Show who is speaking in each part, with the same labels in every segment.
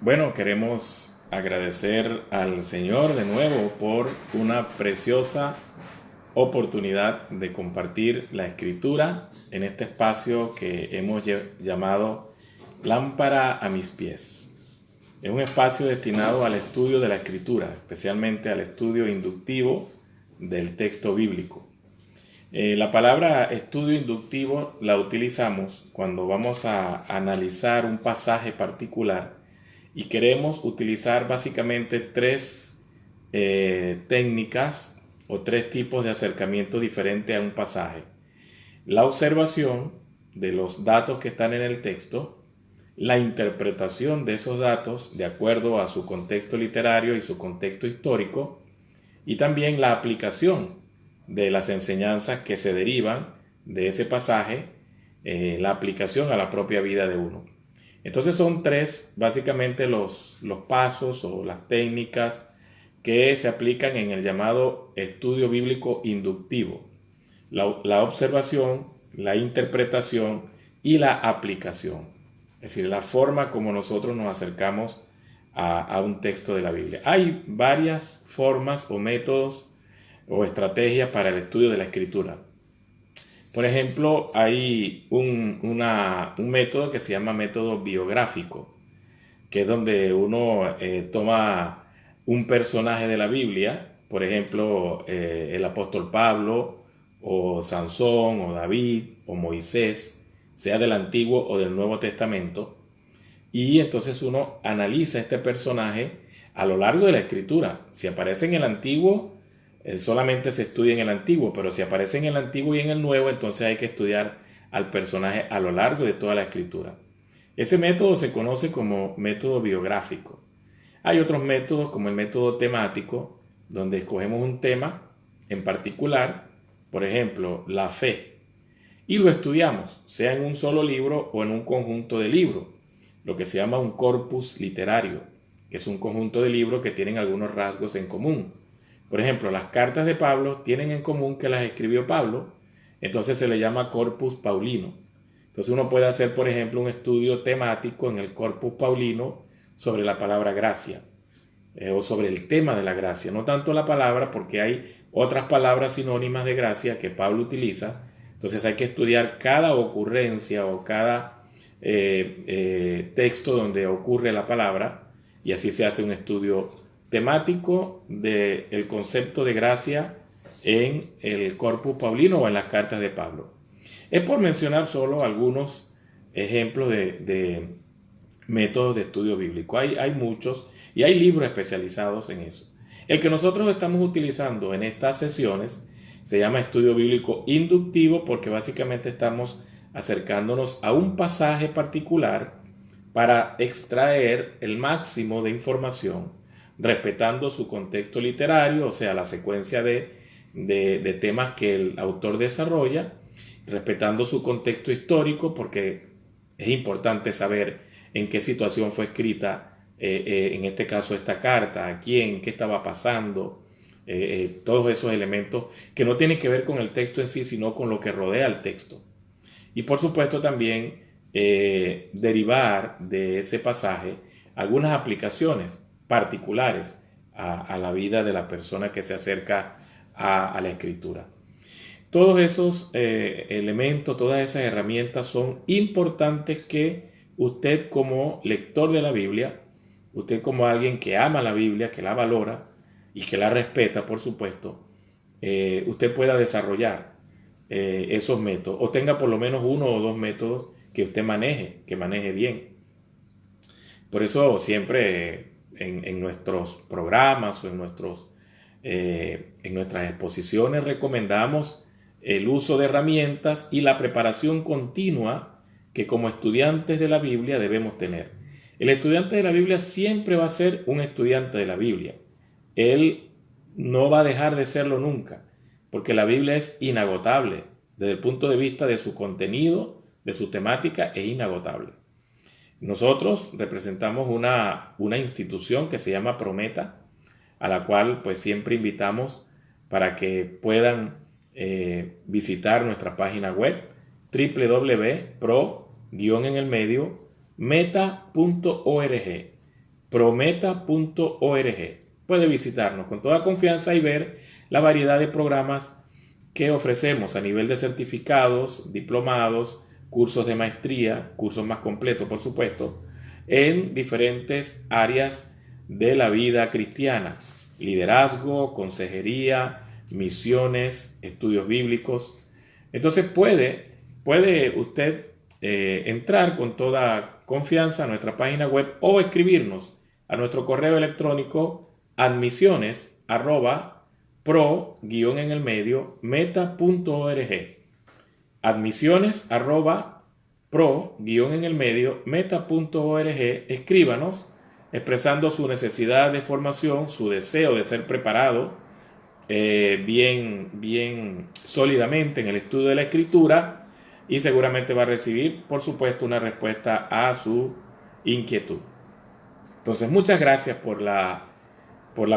Speaker 1: Bueno, queremos agradecer al Señor de nuevo por una preciosa oportunidad de compartir la Escritura en este espacio que hemos llamado Lámpara a mis pies. Es un espacio destinado al estudio de la Escritura, especialmente al estudio inductivo del texto bíblico. La palabra estudio inductivo la utilizamos cuando vamos a analizar un pasaje particular y queremos utilizar básicamente tres técnicas o tres tipos de acercamiento diferente a un pasaje. La observación de los datos que están en el texto, la interpretación de esos datos de acuerdo a su contexto literario y su contexto histórico, y también la aplicación de las enseñanzas que se derivan de ese pasaje, la aplicación a la propia vida de uno. Entonces son tres básicamente los pasos o las técnicas que se aplican en el llamado estudio bíblico inductivo. La observación, la interpretación y la aplicación. Es decir, la forma como nosotros nos acercamos a un texto de la Biblia. Hay varias formas o métodos o estrategias para el estudio de la Escritura. Por ejemplo, hay un método que se llama método biográfico, que es donde uno toma un personaje de la Biblia, por ejemplo, el apóstol Pablo, o Sansón, o David, o Moisés, sea del Antiguo o del Nuevo Testamento, y entonces uno analiza este personaje a lo largo de la Escritura. Si aparece en el Antiguo, solamente se estudia en el Antiguo, pero si aparece en el Antiguo y en el Nuevo, entonces hay que estudiar al personaje a lo largo de toda la Escritura. Ese método se conoce como método biográfico. Hay otros métodos como el método temático, donde escogemos un tema en particular, por ejemplo, la fe, y lo estudiamos, sea en un solo libro o en un conjunto de libros, lo que se llama un corpus literario, que es un conjunto de libros que tienen algunos rasgos en común. Por ejemplo, las cartas de Pablo tienen en común que las escribió Pablo, entonces se le llama corpus paulino. Entonces uno puede hacer, por ejemplo, un estudio temático en el corpus paulino sobre la palabra gracia, o sobre el tema de la gracia, no tanto la palabra, porque hay otras palabras sinónimas de gracia que Pablo utiliza. Entonces hay que estudiar cada ocurrencia o cada texto donde ocurre la palabra, y así se hace un estudio temático del concepto de gracia en el corpus paulino o en las cartas de Pablo. Es por mencionar solo algunos ejemplos de métodos de estudio bíblico. Hay muchos y hay libros especializados en eso. El que nosotros estamos utilizando en estas sesiones se llama estudio bíblico inductivo, porque básicamente estamos acercándonos a un pasaje particular para extraer el máximo de información, respetando su contexto literario, o sea, la secuencia de temas que el autor desarrolla, respetando su contexto histórico, porque es importante saber en qué situación fue escrita, en este caso, esta carta, a quién, qué estaba pasando, todos esos elementos que no tienen que ver con el texto en sí, sino con lo que rodea el texto. Y por supuesto también derivar de ese pasaje algunas aplicaciones particulares a la vida de la persona que se acerca a la escritura. Todos esos elementos, todas esas herramientas son importantes que usted, como lector de la Biblia, usted como alguien que ama la Biblia, que la valora y que la respeta, por supuesto, usted pueda desarrollar esos métodos, o tenga por lo menos uno o dos métodos que usted maneje, que maneje bien. Por eso siempre en nuestros programas o en nuestras exposiciones recomendamos el uso de herramientas y la preparación continua que como estudiantes de la Biblia debemos tener. El estudiante de la Biblia siempre va a ser un estudiante de la Biblia. Él no va a dejar de serlo nunca, porque la Biblia es inagotable. Desde el punto de vista de su contenido, de su temática, es inagotable. Nosotros representamos una institución que se llama Prometa, a la cual pues siempre invitamos para que puedan visitar nuestra página web www.pro-meta.org, prometa.org. Puede visitarnos con toda confianza y ver la variedad de programas que ofrecemos a nivel de certificados, diplomados, cursos de maestría, cursos más completos, por supuesto, en diferentes áreas de la vida cristiana: liderazgo, consejería, misiones, estudios bíblicos. Entonces puede usted entrar con toda confianza a nuestra página web o escribirnos a nuestro correo electrónico admisiones@pro-meta.org. admisiones@pro-meta.org. Escríbanos expresando su necesidad de formación, su deseo de ser preparado bien sólidamente en el estudio de la Escritura, y seguramente va a recibir, por supuesto, una respuesta a su inquietud. Entonces, muchas gracias por la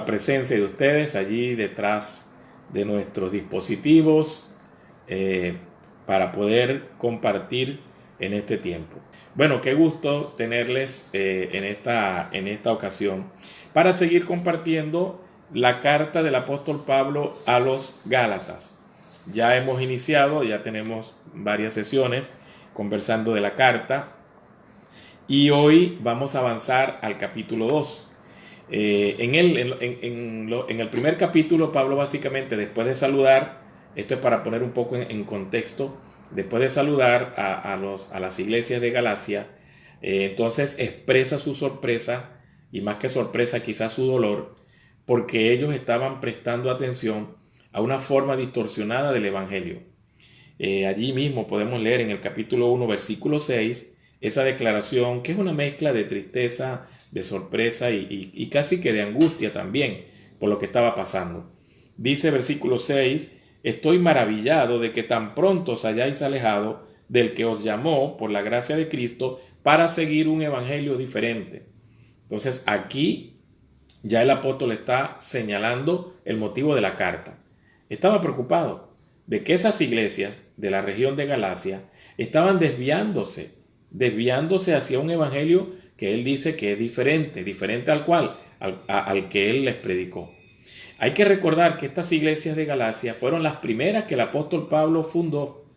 Speaker 1: presencia de ustedes allí detrás de nuestros dispositivos para poder compartir en este tiempo. Bueno, qué gusto tenerles en esta ocasión para seguir compartiendo la carta del apóstol Pablo a los Gálatas. Ya hemos iniciado, ya tenemos varias sesiones conversando de la carta, y hoy vamos a avanzar al capítulo 2. En el primer capítulo, Pablo básicamente, después de saludar, esto es para poner un poco en contexto, después de saludar a las iglesias de Galacia, entonces expresa su sorpresa, y más que sorpresa, quizás su dolor, porque ellos estaban prestando atención a una forma distorsionada del Evangelio. Allí mismo podemos leer en el capítulo 1, versículo 6, esa declaración que es una mezcla de tristeza, de sorpresa y casi que de angustia también por lo que estaba pasando. Dice versículo 6: estoy maravillado de que tan pronto os hayáis alejado del que os llamó por la gracia de Cristo para seguir un evangelio diferente. Entonces aquí ya el apóstol está señalando el motivo de la carta. Estaba preocupado de que esas iglesias de la región de Galacia estaban desviándose hacia un evangelio que él dice que es diferente al que él les predicó. Hay que recordar que estas iglesias de Galacia fueron las primeras que el apóstol Pablo fundó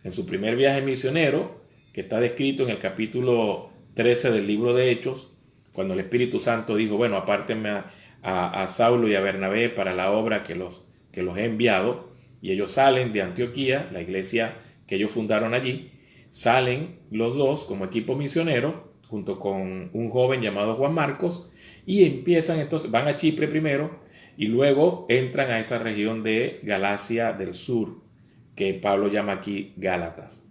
Speaker 1: en su primer viaje misionero, que está descrito en el capítulo 13 del libro de Hechos, cuando el Espíritu Santo dijo: bueno, apártenme a Saulo y a Bernabé para la obra que los he enviado. Y ellos salen de Antioquía, la iglesia que ellos fundaron allí. Salen los dos como equipo misionero junto con un joven llamado Juan Marcos, y empiezan entonces, van a Chipre primero y luego entran a esa región de Galacia del Sur, que Pablo llama aquí Gálatas.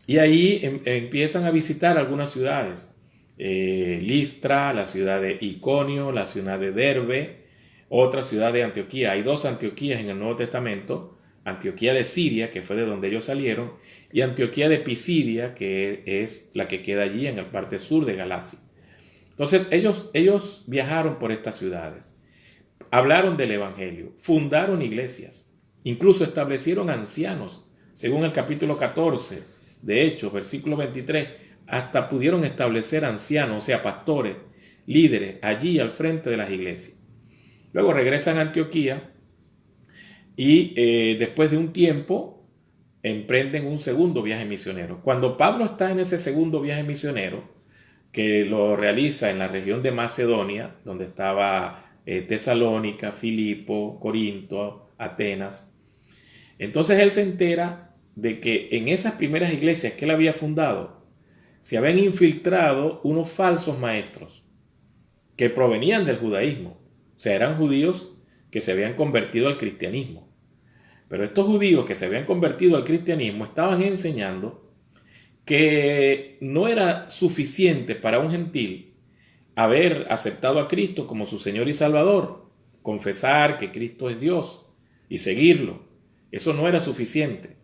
Speaker 1: Y ahí empiezan a visitar algunas ciudades: Listra, la ciudad de Iconio, la ciudad de Derbe, otra ciudad de Antioquía. Hay dos Antioquías en el Nuevo Testamento: Antioquía de Siria, que fue de donde ellos salieron, y Antioquía de Pisidia, que es la que queda allí en la parte sur de Galacia. Entonces ellos viajaron por estas ciudades, hablaron del evangelio, fundaron iglesias, incluso establecieron ancianos, según el capítulo 14 de Hechos, versículo 23, hasta pudieron establecer ancianos, o sea, pastores, líderes, allí al frente de las iglesias. Luego regresan a Antioquía y después de un tiempo emprenden un segundo viaje misionero. Cuando Pablo está en ese segundo viaje misionero, que lo realiza en la región de Macedonia, donde estaba Tesalónica, Filipo, Corinto, Atenas, entonces él se entera de que en esas primeras iglesias que él había fundado se habían infiltrado unos falsos maestros que provenían del judaísmo. O sea, eran judíos que se habían convertido al cristianismo. Pero estos judíos que se habían convertido al cristianismo estaban enseñando que no era suficiente para un gentil haber aceptado a Cristo como su Señor y Salvador, confesar que Cristo es Dios y seguirlo. Eso no era suficiente.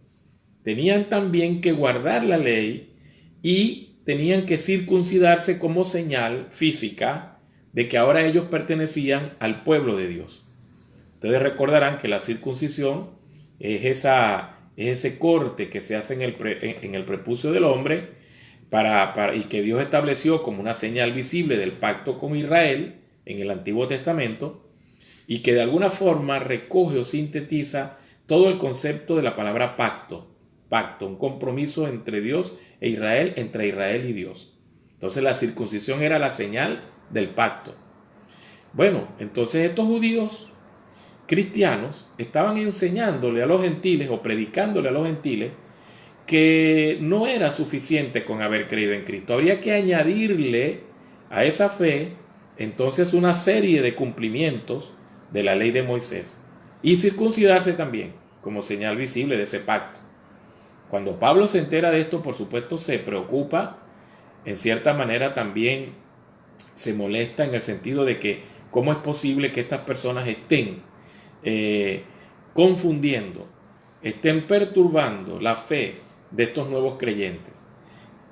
Speaker 1: Tenían también que guardar la ley y tenían que circuncidarse como señal física de que ahora ellos pertenecían al pueblo de Dios. Ustedes recordarán que la circuncisión es ese corte que se hace en el prepucio del hombre y que Dios estableció como una señal visible del pacto con Israel en el Antiguo Testamento, y que de alguna forma recoge o sintetiza todo el concepto de la palabra pacto. Pacto, un compromiso entre Dios e Israel, entre Israel y Dios. Entonces la circuncisión era la señal del pacto. Bueno, entonces estos judíos cristianos estaban enseñándole a los gentiles o predicándole a los gentiles que no era suficiente con haber creído en Cristo. Habría que añadirle a esa fe entonces una serie de cumplimientos de la ley de Moisés y circuncidarse también como señal visible de ese pacto. Cuando Pablo se entera de esto, por supuesto, se preocupa, en cierta manera también se molesta en el sentido de que cómo es posible que estas personas estén confundiendo, estén perturbando la fe de estos nuevos creyentes.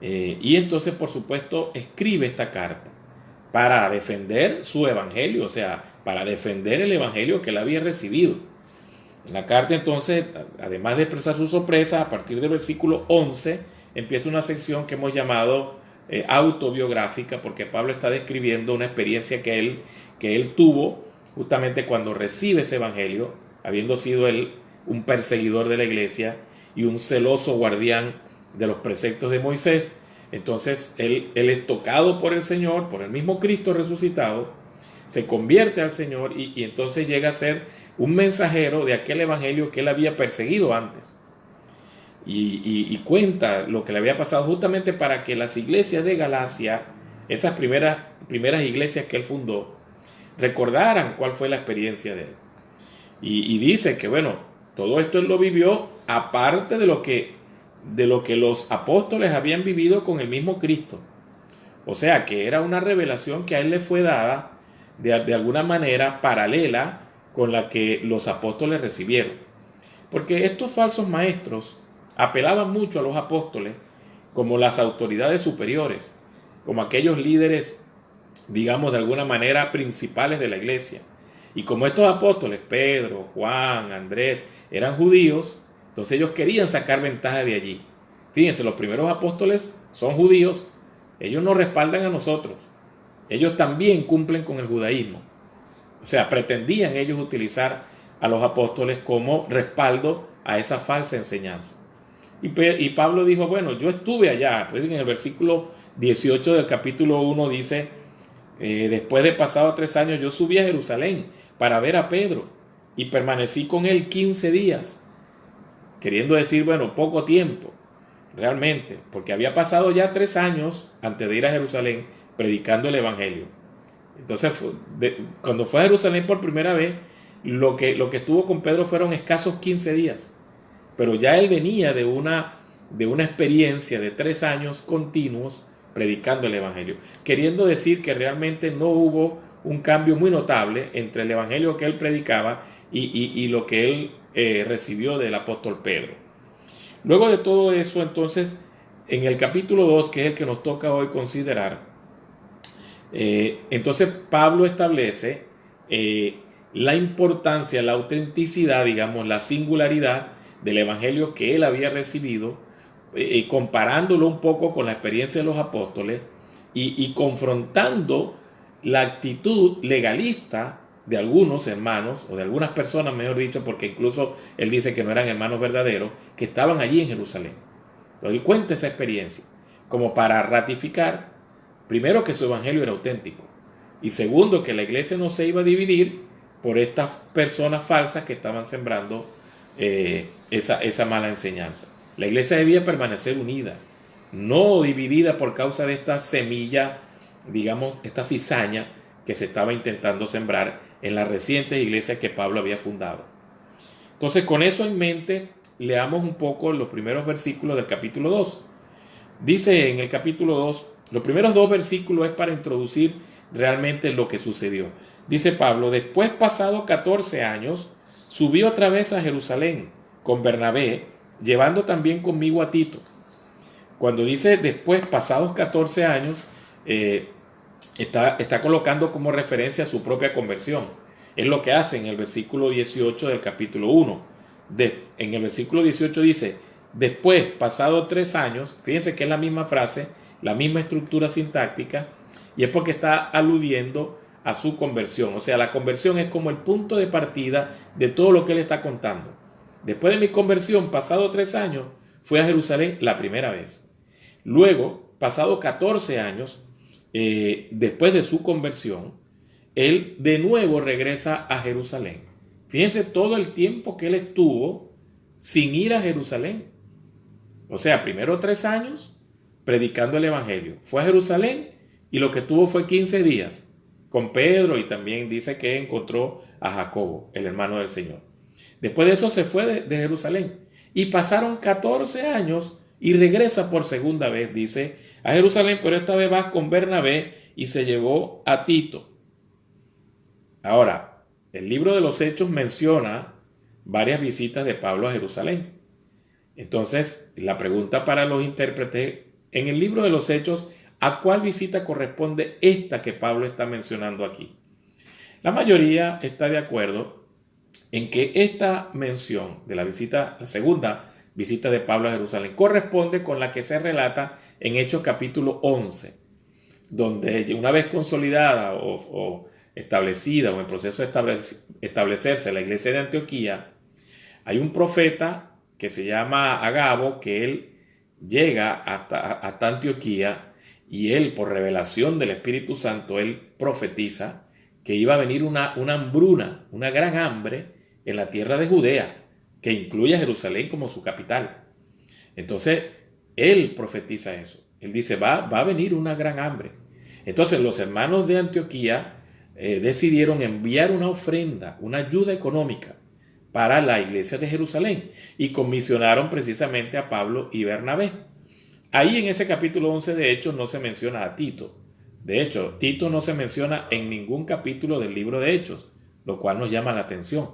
Speaker 1: Y entonces, por supuesto, escribe esta carta para defender su evangelio, o sea, para defender el evangelio que él había recibido. En la carta, entonces, además de expresar su sorpresa, a partir del versículo 11 empieza una sección que hemos llamado autobiográfica, porque Pablo está describiendo una experiencia que él tuvo justamente cuando recibe ese evangelio, habiendo sido él un perseguidor de la iglesia y un celoso guardián de los preceptos de Moisés. Entonces él es tocado por el Señor, por el mismo Cristo resucitado, se convierte al Señor y entonces llega a ser un mensajero de aquel evangelio que él había perseguido antes. Y cuenta lo que le había pasado justamente para que las iglesias de Galacia, esas primeras iglesias que él fundó, recordaran cuál fue la experiencia de él. Y dice que, bueno, todo esto él lo vivió aparte de lo que los apóstoles habían vivido con el mismo Cristo. O sea, que era una revelación que a él le fue dada de alguna manera paralela con la que los apóstoles recibieron. Porque estos falsos maestros apelaban mucho a los apóstoles como las autoridades superiores, como aquellos líderes, digamos, de alguna manera principales de la iglesia. Y como estos apóstoles, Pedro, Juan, Andrés, eran judíos, entonces ellos querían sacar ventaja de allí. Fíjense, los primeros apóstoles son judíos, ellos nos respaldan a nosotros, ellos también cumplen con el judaísmo. O sea, pretendían ellos utilizar a los apóstoles como respaldo a esa falsa enseñanza. Y Pablo dijo, bueno, yo estuve allá. Pues en el versículo 18 del capítulo 1 dice, después de pasado 3 años, yo subí a Jerusalén para ver a Pedro y permanecí con él 15 días. Queriendo decir, bueno, poco tiempo, realmente, porque había pasado ya 3 años antes de ir a Jerusalén predicando el evangelio. Entonces, cuando fue a Jerusalén por primera vez, lo que estuvo con Pedro fueron escasos 15 días. Pero ya él venía de una experiencia de 3 años continuos predicando el evangelio. Queriendo decir que realmente no hubo un cambio muy notable entre el evangelio que él predicaba y lo que él recibió del apóstol Pedro. Luego de todo eso, entonces, en el capítulo 2, que es el que nos toca hoy considerar, entonces Pablo establece la importancia, la autenticidad, digamos, la singularidad del evangelio que él había recibido, comparándolo un poco con la experiencia de los apóstoles y confrontando la actitud legalista de algunos hermanos, o de algunas personas, mejor dicho, porque incluso él dice que no eran hermanos verdaderos, que estaban allí en Jerusalén. Entonces él cuenta esa experiencia como para ratificar, primero, que su evangelio era auténtico, y segundo, que la iglesia no se iba a dividir por estas personas falsas que estaban sembrando esa mala enseñanza. La iglesia debía permanecer unida, no dividida por causa de esta semilla, digamos, esta cizaña que se estaba intentando sembrar en las recientes iglesias que Pablo había fundado. Entonces, con eso en mente, leamos un poco los primeros versículos del capítulo 2. Dice en el capítulo 2, los primeros 2 versículos es para introducir realmente lo que sucedió. Dice Pablo, después pasado 14 años, subí otra vez a Jerusalén con Bernabé, llevando también conmigo a Tito. Cuando dice después pasados 14 años, está colocando como referencia a su propia conversión. Es lo que hace en el versículo 18 del capítulo 1. En el versículo 18 dice, después, pasado 3 años, fíjense que es la misma frase la misma estructura sintáctica, y es porque está aludiendo a su conversión. O sea, la conversión es como el punto de partida de todo lo que él está contando. Después de mi conversión, pasado 3 años, fui a Jerusalén la primera vez. Luego, pasado 14 años, después de su conversión, él de nuevo regresa a Jerusalén. Fíjense todo el tiempo que él estuvo sin ir a Jerusalén. O sea, primero 3 años predicando el Evangelio. Fue a Jerusalén y lo que tuvo fue 15 días con Pedro, y también dice que encontró a Jacobo, el hermano del Señor. Después de eso se fue de Jerusalén y pasaron 14 años y regresa por segunda vez, dice, a Jerusalén, pero esta vez va con Bernabé y se llevó a Tito. Ahora, el libro de los Hechos menciona varias visitas de Pablo a Jerusalén. Entonces, la pregunta para los intérpretes, en el libro de los Hechos, ¿a cuál visita corresponde esta que Pablo está mencionando aquí? La mayoría está de acuerdo en que esta mención de la visita, la segunda visita de Pablo a Jerusalén, corresponde con la que se relata en Hechos capítulo 11, donde una vez consolidada o establecida o en el proceso de establecerse la iglesia de Antioquía, hay un profeta que se llama Agabo, que él llega hasta Antioquía, y él, por revelación del Espíritu Santo, él profetiza que iba a venir una hambruna, una gran hambre en la tierra de Judea, que incluye a Jerusalén como su capital. Entonces, él profetiza eso. Él dice, va a venir una gran hambre. Entonces, los hermanos de Antioquía decidieron enviar una ofrenda, una ayuda económica para la iglesia de Jerusalén, y comisionaron precisamente a Pablo y Bernabé. Ahí en ese capítulo 11 de Hechos no se menciona a Tito. De hecho, Tito no se menciona en ningún capítulo del libro de Hechos, lo cual nos llama la atención.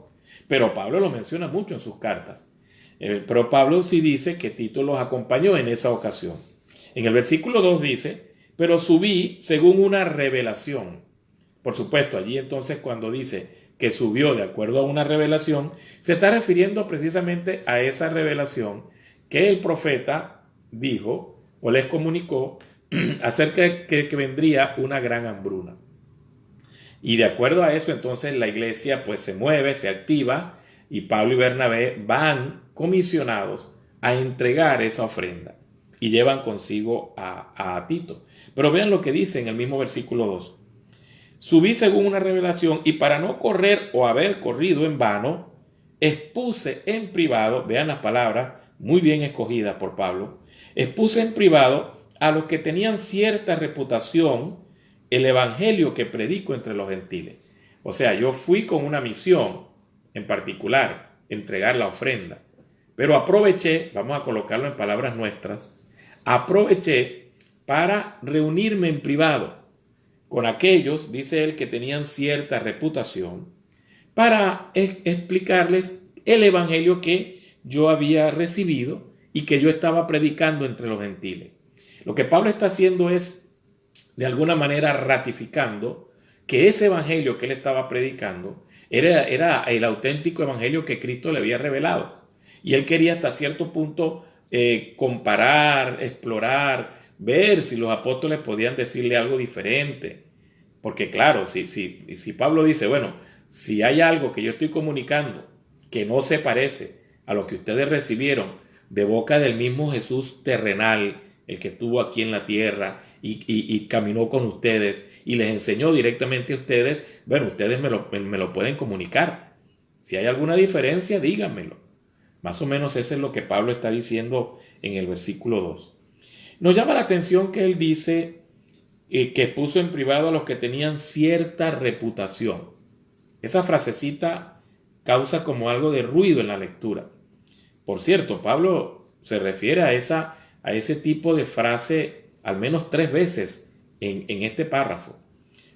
Speaker 1: Pero Pablo lo menciona mucho en sus cartas. Pero Pablo sí dice que Tito los acompañó en esa ocasión. En el versículo 2 dice, pero subí según una revelación. Por supuesto, allí entonces cuando dice que subió de acuerdo a una revelación, se está refiriendo precisamente a esa revelación que el profeta dijo o les comunicó acerca de que vendría una gran hambruna. Y de acuerdo a eso, entonces la iglesia pues se mueve, se activa, y Pablo y Bernabé van comisionados a entregar esa ofrenda y llevan consigo a Tito. Pero vean lo que dice en el mismo versículo 2. Subí según una revelación, y para no correr o haber corrido en vano, expuse en privado, vean las palabras muy bien escogidas por Pablo, expuse en privado a los que tenían cierta reputación el evangelio que predico entre los gentiles. O sea, yo fui con una misión en particular, entregar la ofrenda, pero aproveché, vamos a colocarlo en palabras nuestras, aproveché para reunirme en privado con aquellos, dice él, que tenían cierta reputación, para explicarles el evangelio que yo había recibido y que yo estaba predicando entre los gentiles. Lo que Pablo está haciendo es, de alguna manera, ratificando que ese evangelio que él estaba predicando era el auténtico evangelio que Cristo le había revelado. Y él quería hasta cierto punto comparar, explorar, ver si los apóstoles podían decirle algo diferente. Porque claro, si Pablo dice, bueno, si hay algo que yo estoy comunicando que no se parece a lo que ustedes recibieron de boca del mismo Jesús terrenal, el que estuvo aquí en la tierra y caminó con ustedes y les enseñó directamente a ustedes, bueno, ustedes me lo pueden comunicar. Si hay alguna diferencia, díganmelo. Más o menos eso es lo que Pablo está diciendo en el versículo 2. Nos llama la atención que él dice que puso en privado a los que tenían cierta reputación. Esa frasecita causa como algo de ruido en la lectura. Por cierto, Pablo se refiere a ese tipo de frase al menos 3 veces en este párrafo.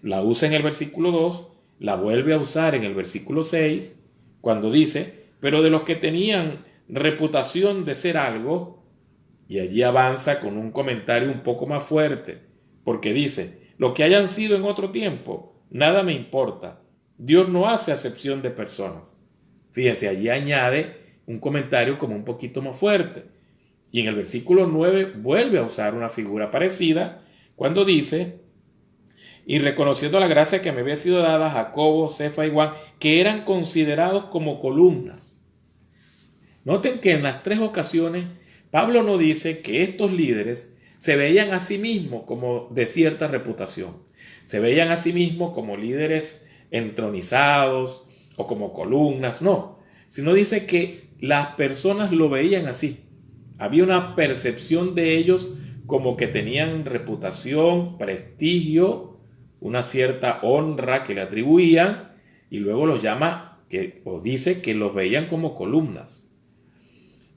Speaker 1: La usa en el versículo 2, la vuelve a usar en el versículo 6, cuando dice, pero de los que tenían reputación de ser algo, y allí avanza con un comentario un poco más fuerte, porque dice, lo que hayan sido en otro tiempo, nada me importa. Dios no hace acepción de personas. Fíjense, allí añade un comentario como un poquito más fuerte. Y en el versículo 9 vuelve a usar una figura parecida cuando dice: y reconociendo la gracia que me había sido dada, Jacobo, Cefa y Juan, que eran considerados como columnas. Noten que en las tres ocasiones Pablo no dice que estos líderes se veían a sí mismos como de cierta reputación. Se veían a sí mismos como líderes entronizados o como columnas, no. Sino dice que las personas lo veían así. Había una percepción de ellos como que tenían reputación, prestigio, una cierta honra que le atribuían, y luego los llama, o dice que los veían como columnas.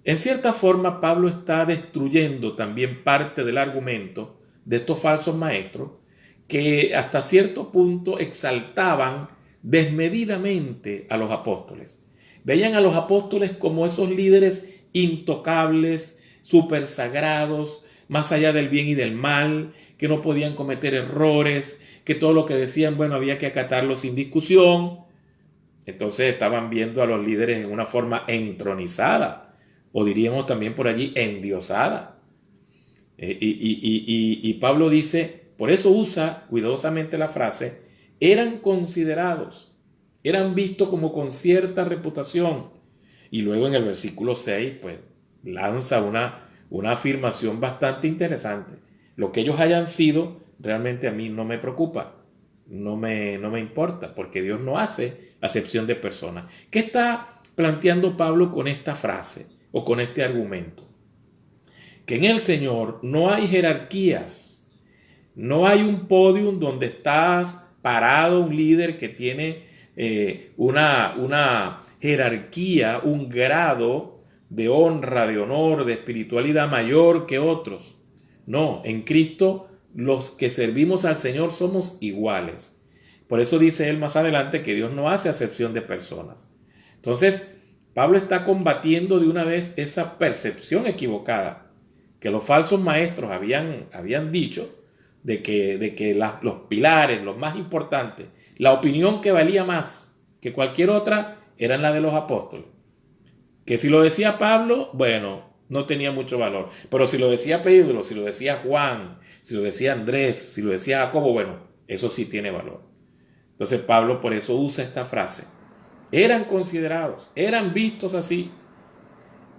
Speaker 1: En cierta forma, Pablo está destruyendo también parte del argumento de estos falsos maestros que hasta cierto punto exaltaban desmedidamente a los apóstoles. Veían a los apóstoles como esos líderes intocables, súper sagrados, más allá del bien y del mal, que no podían cometer errores, que todo lo que decían, bueno, había que acatarlo sin discusión. Entonces estaban viendo a los líderes en una forma entronizada, o diríamos también por allí endiosada. Y Pablo dice, por eso usa cuidadosamente la frase, eran considerados, eran vistos como con cierta reputación. Y luego en el versículo 6, pues lanza una afirmación bastante interesante. Lo que ellos hayan sido, realmente a mí no me preocupa, no me importa, porque Dios no hace acepción de personas. ¿Qué está planteando Pablo con esta frase o con este argumento? Que en el Señor no hay jerarquías, no hay un podium donde estás parado, un líder que tiene una jerarquía, un grado de honra, de honor, de espiritualidad mayor que otros. No, en Cristo los que servimos al Señor somos iguales. Por eso dice él más adelante que Dios no hace acepción de personas. Entonces, Pablo está combatiendo de una vez esa percepción equivocada que los falsos maestros habían dicho de que los pilares, los más importantes, la opinión que valía más que cualquier otra, eran la de los apóstoles. Que si lo decía Pablo, bueno, no tenía mucho valor. Pero si lo decía Pedro, si lo decía Juan, si lo decía Andrés, si lo decía Jacobo, bueno, eso sí tiene valor. Entonces Pablo por eso usa esta frase. Eran considerados, eran vistos así.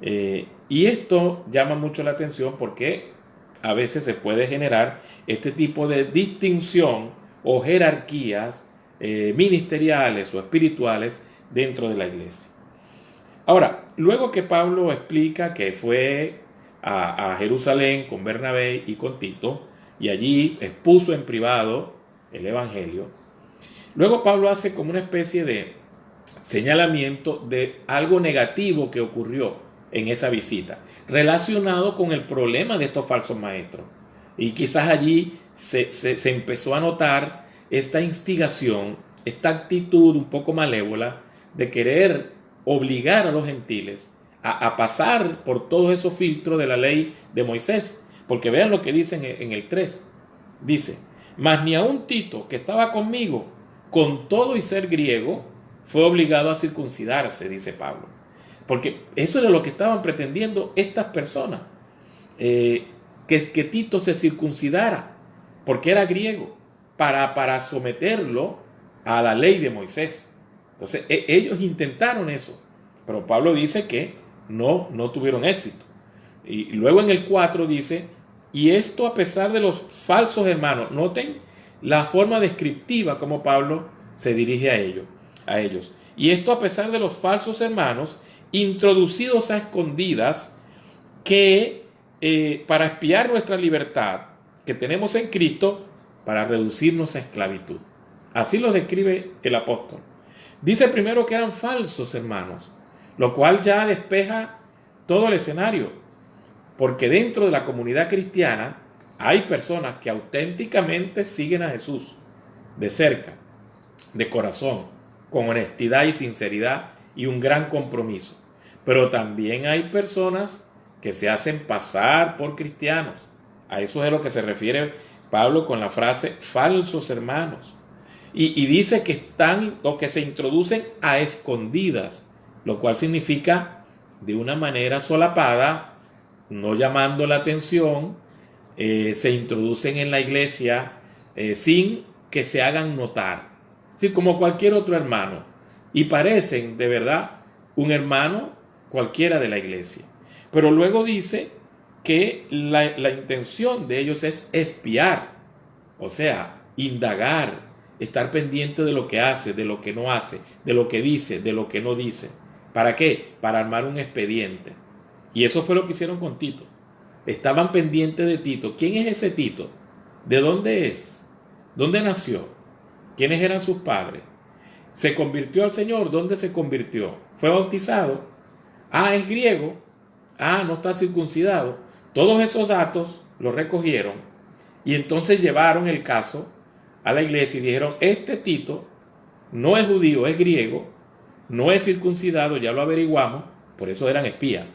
Speaker 1: Y esto llama mucho la atención porque a veces se puede generar este tipo de distinción o jerarquías ministeriales o espirituales dentro de la iglesia. Ahora, luego que Pablo explica que fue a Jerusalén con Bernabé y con Tito, y allí expuso en privado el evangelio, luego Pablo hace como una especie de señalamiento de algo negativo que ocurrió en esa visita, relacionado con el problema de estos falsos maestros. Y quizás allí se empezó a notar esta instigación, esta actitud un poco malévola de querer obligar a los gentiles a pasar por todos esos filtros de la ley de Moisés. Porque vean lo que dice en el 3. Dice, mas ni aun Tito, que estaba conmigo, con todo y ser griego, fue obligado a circuncidarse, dice Pablo. Porque eso era lo que estaban pretendiendo estas personas. Que Tito se circuncidara, porque era griego, para someterlo a la ley de Moisés. Entonces ellos intentaron eso, pero Pablo dice que no tuvieron éxito. Y luego en el 4 dice, y esto a pesar de los falsos hermanos. Noten la forma descriptiva como Pablo se dirige a ellos. Y esto a pesar de los falsos hermanos introducidos a escondidas que para espiar nuestra libertad que tenemos en Cristo para reducirnos a esclavitud. Así lo describe el apóstol. Dice primero que eran falsos hermanos, lo cual ya despeja todo el escenario, porque dentro de la comunidad cristiana hay personas que auténticamente siguen a Jesús de cerca, de corazón, con honestidad y sinceridad y un gran compromiso. Pero también hay personas que se hacen pasar por cristianos. A eso es a lo que se refiere Pablo con la frase falsos hermanos. Y dice que están o que se introducen a escondidas, lo cual significa de una manera solapada, no llamando la atención, se introducen en la iglesia sin que se hagan notar, sí, como cualquier otro hermano, y parecen de verdad un hermano cualquiera de la iglesia. Pero luego dice que la intención de ellos es espiar, o sea, indagar, estar pendiente de lo que hace, de lo que no hace, de lo que dice, de lo que no dice. ¿Para qué? Para armar un expediente. Y eso fue lo que hicieron con Tito. Estaban pendientes de Tito. ¿Quién es ese Tito? ¿De dónde es? ¿Dónde nació? ¿Quiénes eran sus padres? ¿Se convirtió al Señor? ¿Dónde se convirtió? ¿Fue bautizado? Ah, es griego. Ah, no está circuncidado. Todos esos datos los recogieron y entonces llevaron el caso a la iglesia y dijeron, este Tito no es judío, es griego, no es circuncidado, ya lo averiguamos, por eso eran espías,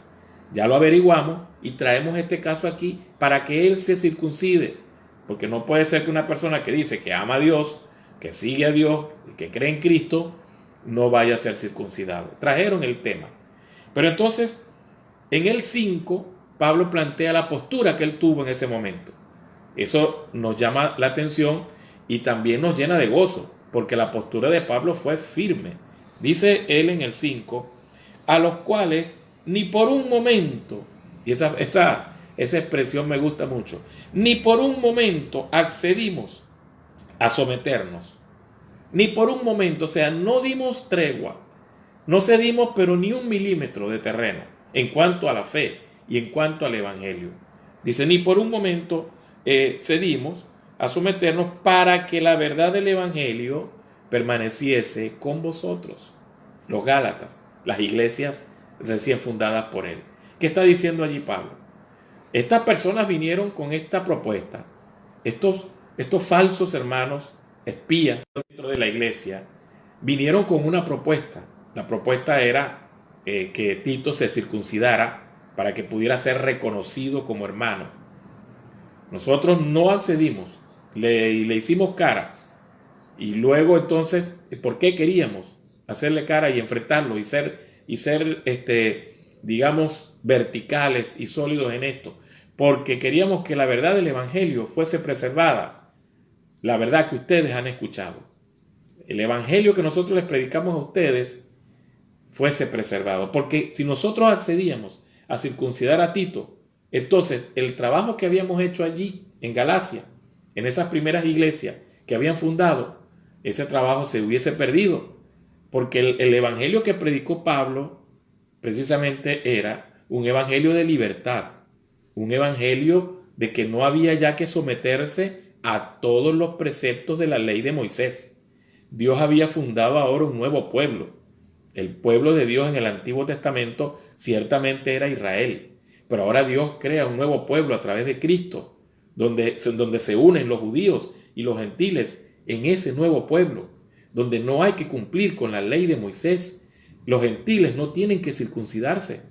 Speaker 1: ya lo averiguamos y traemos este caso aquí para que él se circuncide, porque no puede ser que una persona que dice que ama a Dios, que sigue a Dios, que cree en Cristo, no vaya a ser circuncidado. Trajeron el tema. Pero entonces, en el 5, Pablo plantea la postura que él tuvo en ese momento. Eso nos llama la atención y también nos llena de gozo, porque la postura de Pablo fue firme. Dice él en el 5, a los cuales ni por un momento, y esa expresión me gusta mucho, ni por un momento accedimos a someternos, ni por un momento, o sea, no dimos tregua, no cedimos pero ni un milímetro de terreno en cuanto a la fe y en cuanto al evangelio. Dice, ni por un momento cedimos a someternos para que la verdad del evangelio permaneciese con vosotros. Los Gálatas, las iglesias recién fundadas por él. ¿Qué está diciendo allí Pablo? Estas personas vinieron con esta propuesta. Estos falsos hermanos, espías dentro de la iglesia, vinieron con una propuesta. La propuesta era que Tito se circuncidara para que pudiera ser reconocido como hermano. Nosotros no accedimos, le hicimos cara. Y luego entonces, ¿por qué queríamos hacerle cara y enfrentarlo y ser digamos, verticales y sólidos en esto? Porque queríamos que la verdad del evangelio fuese preservada. La verdad que ustedes han escuchado. El evangelio que nosotros les predicamos a ustedes fuese preservado. Porque si nosotros accedíamos a circuncidar a Tito, entonces el trabajo que habíamos hecho allí en Galacia, en esas primeras iglesias que habían fundado, ese trabajo se hubiese perdido. Porque el evangelio que predicó Pablo precisamente era un evangelio de libertad, un evangelio de que no había ya que someterse a todos los preceptos de la ley de Moisés. Dios había fundado ahora un nuevo pueblo. El pueblo de Dios en el Antiguo Testamento ciertamente era Israel, pero ahora Dios crea un nuevo pueblo a través de Cristo, donde se unen los judíos y los gentiles en ese nuevo pueblo, donde no hay que cumplir con la ley de Moisés. Los gentiles no tienen que circuncidarse.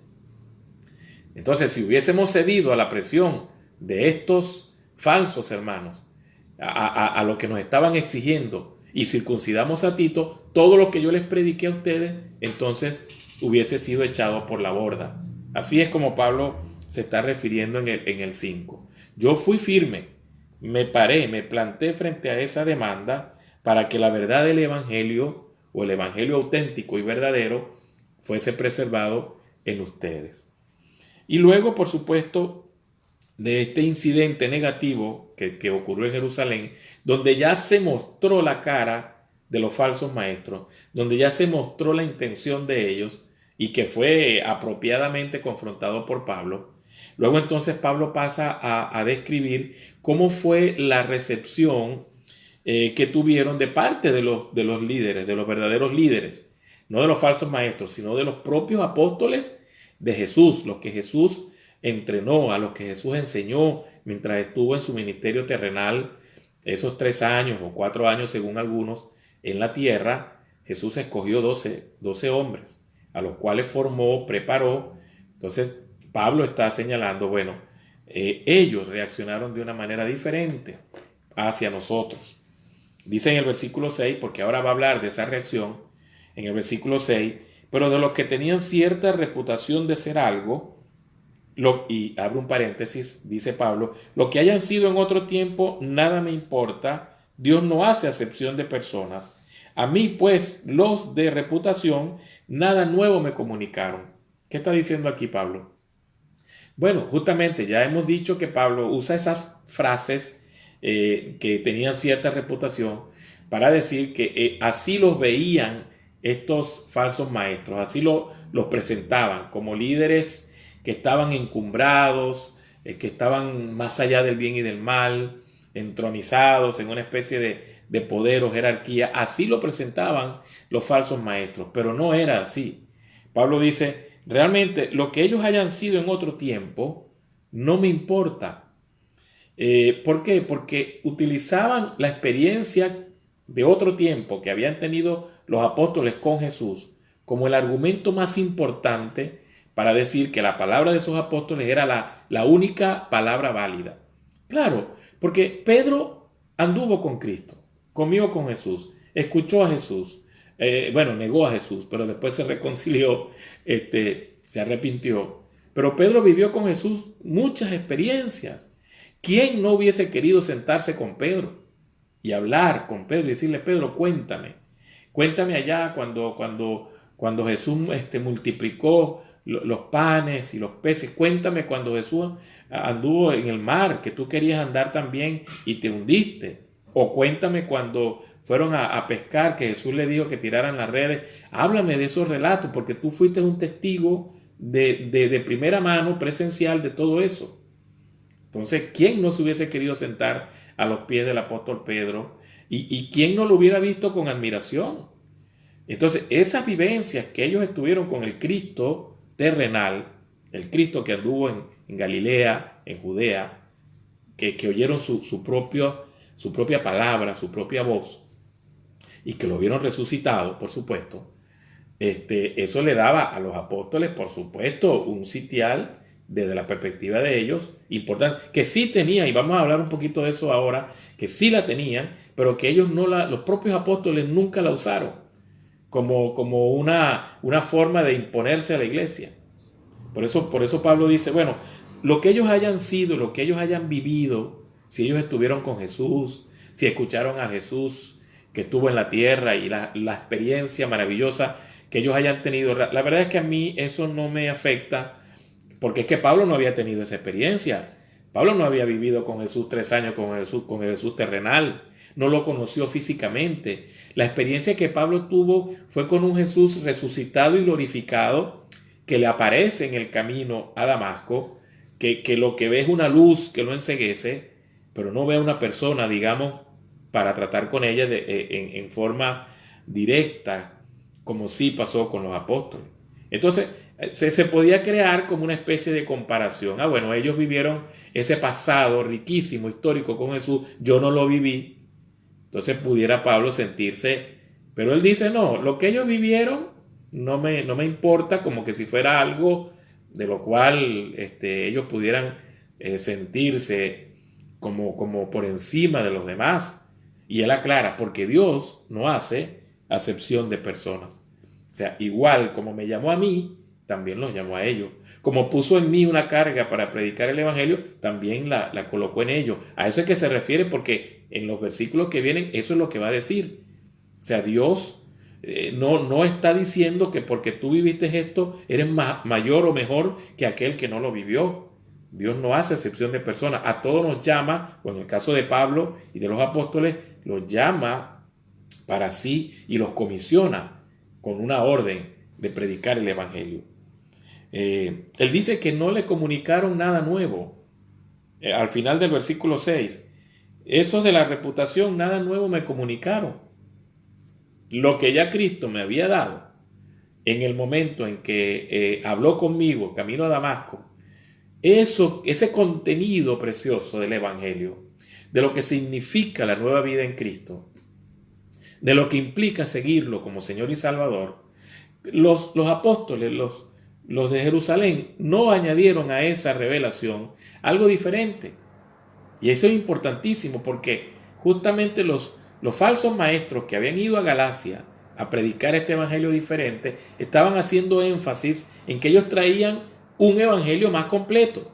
Speaker 1: Entonces, si hubiésemos cedido a la presión de estos falsos hermanos, a lo que nos estaban exigiendo, y circuncidamos a Tito, todo lo que yo les prediqué a ustedes, entonces hubiese sido echado por la borda. Así es como Pablo se está refiriendo en el 5. Yo fui firme, me paré, me planté frente a esa demanda para que la verdad del evangelio, o el evangelio auténtico y verdadero, fuese preservado en ustedes. Y luego, por supuesto, de este incidente negativo que ocurrió en Jerusalén, donde ya se mostró la cara de los falsos maestros, donde ya se mostró la intención de ellos y que fue apropiadamente confrontado por Pablo. Luego entonces Pablo pasa a describir cómo fue la recepción que tuvieron de parte de los líderes, de los verdaderos líderes, no de los falsos maestros, sino de los propios apóstoles de Jesús, los que Jesús entrenó, a los que Jesús enseñó mientras estuvo en su ministerio terrenal, esos 3 años o 4 años según algunos en la tierra. Jesús escogió 12 hombres, a los cuales formó, preparó. Entonces Pablo está señalando, bueno, ellos reaccionaron de una manera diferente hacia nosotros. Dice en el versículo 6, porque ahora va a hablar de esa reacción, en el versículo 6, pero de los que tenían cierta reputación de ser algo, y abro un paréntesis, dice Pablo, lo que hayan sido en otro tiempo, nada me importa. Dios no hace acepción de personas. A mí, pues, los de reputación, nada nuevo me comunicaron. ¿Qué está diciendo aquí Pablo? Bueno, justamente ya hemos dicho que Pablo usa esas frases que tenían cierta reputación para decir que así los veían estos falsos maestros, así los presentaban como líderes que estaban encumbrados, que estaban más allá del bien y del mal, entronizados en una especie de poder o jerarquía. Así lo presentaban los falsos maestros, pero no era así. Pablo dice, realmente lo que ellos hayan sido en otro tiempo no me importa. ¿Por qué? Porque utilizaban la experiencia de otro tiempo que habían tenido los apóstoles con Jesús como el argumento más importante para decir que la palabra de esos apóstoles era la única palabra válida. Claro, porque Pedro anduvo con Cristo, comió con Jesús, escuchó a Jesús, negó a Jesús, pero después se reconcilió, se arrepintió. Pero Pedro vivió con Jesús muchas experiencias. ¿Quién no hubiese querido sentarse con Pedro y hablar con Pedro y decirle, Pedro, cuéntame allá cuando Jesús multiplicó los panes y los peces, cuéntame cuando Jesús anduvo en el mar, que tú querías andar también y te hundiste, o cuéntame cuando fueron a pescar, que Jesús le dijo que tiraran las redes. Háblame de esos relatos, porque tú fuiste un testigo de primera mano, presencial, de todo eso. Entonces, ¿quién no se hubiese querido sentar a los pies del apóstol Pedro? ¿Y quién no lo hubiera visto con admiración? Entonces, esas vivencias que ellos estuvieron con el Cristo terrenal, el Cristo que anduvo en Galilea, en Judea, que oyeron su propia palabra, su propia voz, y que lo vieron resucitado, por supuesto, eso le daba a los apóstoles, por supuesto, un sitial desde la perspectiva de ellos, importante, que sí tenía, y vamos a hablar un poquito de eso ahora, que sí la tenían, pero que ellos los propios apóstoles nunca la usaron como una forma de imponerse a la iglesia. Por eso Pablo dice, bueno, lo que ellos hayan sido, lo que ellos hayan vivido, si ellos estuvieron con Jesús, si escucharon a Jesús que estuvo en la tierra y la experiencia maravillosa que ellos hayan tenido, la verdad es que a mí eso no me afecta, porque es que Pablo no había tenido esa experiencia. Pablo no había vivido con Jesús 3 años con el Jesús terrenal, no lo conoció físicamente. La experiencia que Pablo tuvo fue con un Jesús resucitado y glorificado que le aparece en el camino a Damasco, que lo que ve es una luz que lo enceguece, pero no ve a una persona, digamos, para tratar con ella en forma directa, como sí pasó con los apóstoles. Entonces, se podía crear como una especie de comparación. Bueno, ellos vivieron ese pasado riquísimo, histórico con Jesús, yo no lo viví. Entonces pudiera Pablo sentirse, pero él dice, no, lo que ellos vivieron no me importa, como que si fuera algo de lo cual ellos pudieran sentirse como por encima de los demás. Y él aclara, porque Dios no hace acepción de personas. O sea, igual como me llamó a mí, también los llamó a ellos. Como puso en mí una carga para predicar el evangelio, también la colocó en ellos. A eso es que se refiere, porque en los versículos que vienen, eso es lo que va a decir. O sea, Dios no está diciendo que porque tú viviste esto, eres mayor o mejor que aquel que no lo vivió. Dios no hace excepción de personas. A todos nos llama, o en el caso de Pablo y de los apóstoles, los llama para sí y los comisiona con una orden de predicar el evangelio. Él dice que no le comunicaron nada nuevo. Al final del versículo 6, esos de la reputación nada nuevo me comunicaron. Lo que ya Cristo me había dado en el momento en que habló conmigo camino a Damasco, ese contenido precioso del evangelio, de lo que significa la nueva vida en Cristo, de lo que implica seguirlo como Señor y Salvador, los apóstoles, los de Jerusalén, no añadieron a esa revelación algo diferente. Y eso es importantísimo, porque justamente los falsos maestros que habían ido a Galacia a predicar este evangelio diferente estaban haciendo énfasis en que ellos traían un evangelio más completo.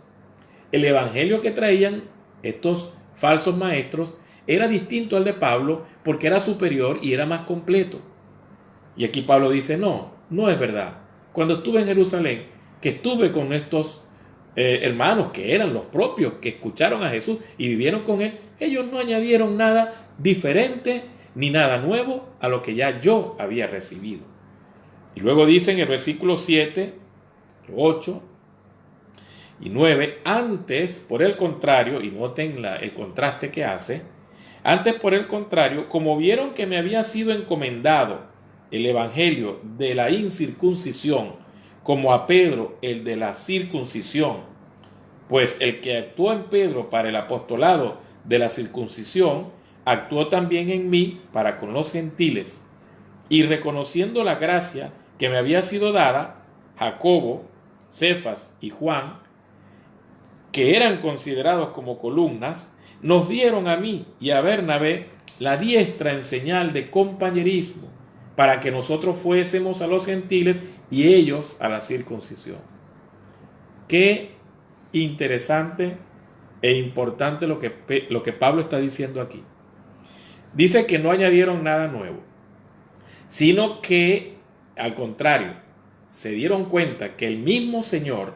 Speaker 1: El evangelio que traían estos falsos maestros era distinto al de Pablo porque era superior y era más completo. Y aquí Pablo dice, no, no es verdad. Cuando estuve en Jerusalén, que estuve con estos hermanos que eran los propios, que escucharon a Jesús y vivieron con él, ellos no añadieron nada diferente ni nada nuevo a lo que ya yo había recibido. Y luego dice en el versículo 7, 8 y 9, antes, por el contrario, y noten el contraste que hace, antes, por el contrario, como vieron que me había sido encomendado el evangelio de la incircuncisión, como a Pedro el de la circuncisión, pues el que actuó en Pedro para el apostolado de la circuncisión, actuó también en mí para con los gentiles. Y reconociendo la gracia que me había sido dada, Jacobo, Cefas y Juan, que eran considerados como columnas, nos dieron a mí y a Bernabé la diestra en señal de compañerismo, para que nosotros fuésemos a los gentiles y ellos a la circuncisión. Qué interesante e importante lo que Pablo está diciendo aquí. Dice que no añadieron nada nuevo, sino que, al contrario, se dieron cuenta que el mismo Señor